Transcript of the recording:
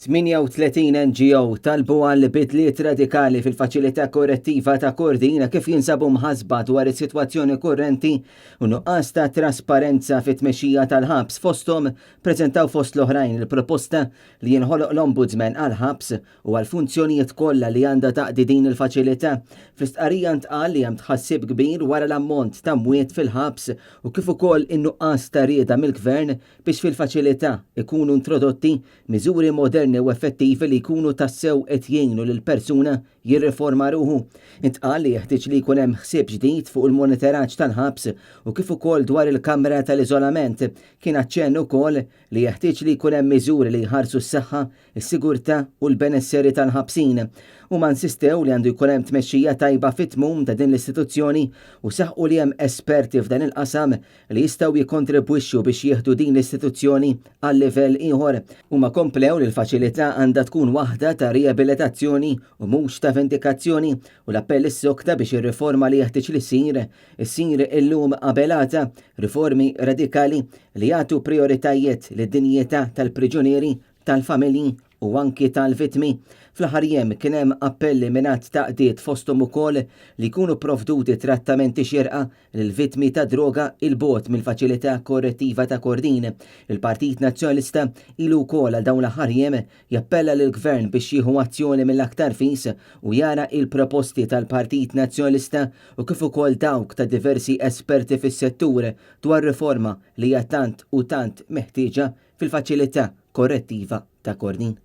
38 NGO talbu għal bidliet radikali fil-faċilità korrettiva ta' Kordin kif jinsabu mħasba dwar is-sitwazzjoni kurrenti u nuqqas ta' trasparenza fit-tmexxija tal-ħabs fosthom preżentaw fost l-oħrajn il-proposta li jinħoloq l-Ombudsman għal-ħabs u għal-funzjonijiet kollha li għandha taqdi din il-faċilità. Fl-istqarrija ntqal li hemm tħassib kbir wara l-ammont ta' mwiet fil-ħabs u kif ukoll in-nuqqas ta' rieda mill-Gvern biex fil-faċilità ikunu introdotti miżuri moderni u effettivi li jkunu tassew qed jgħinu lil persuna jirriforma ruħu. Intqal li jeħtieġ li jkun hemm ħsieb ġdid fuq il-monitoraġġ tal-ħabs u kif ukoll dwar il-kamra tal-iżolament. Kien aċċenn ukoll li jeħtieġ li jkun hemm miżuri li jħarsu s-saħħa, is-sigurtà u l-benesseri tal-ħabsin. U ma nsistew li għandu jkun hemm tmexxija tajba fit-tmum ta' din l-istituzzjoni u saħqu li hemm esperti f'dan il-qasam li jistgħu jikkontribwixxu biex jieħdu din l-istituzzjoni għal livell ieħor. Huma komplew li l-faċilità għandha tkun waħda ta' riabilitazzjoni u mhux ta' vendikazzjoni u l-appell is-sokta biex ir-riforma li jeħtieġ li ssir illum qabelata riformi radikali li jagħtu prioritajiet lid-dinjità tal-priġunieri, tal-familji u anki tal-vittmi. Fl-aħħar jiem kien hemm appelli mingħand taqdiet fosthom ukoll li jkunu provduti trattamenti xierqa lil vittmi ta' droga il-bogħod mill-faċilità korrettiva ta' Kordin. Il-Partit Nazzjonalista ilu wkoll għal dawn l-aħħar jiem jappella lill-Gvern biex jieħu azzjoni mill-aktar fis u jara il-proposti tal-Partit Nazzjonalista u kif ukoll dawk ta' diversi esperti fis-settur dwar riforma li hija tant u tant meħtieġa fil-faċilità korrettiva ta' Kordin.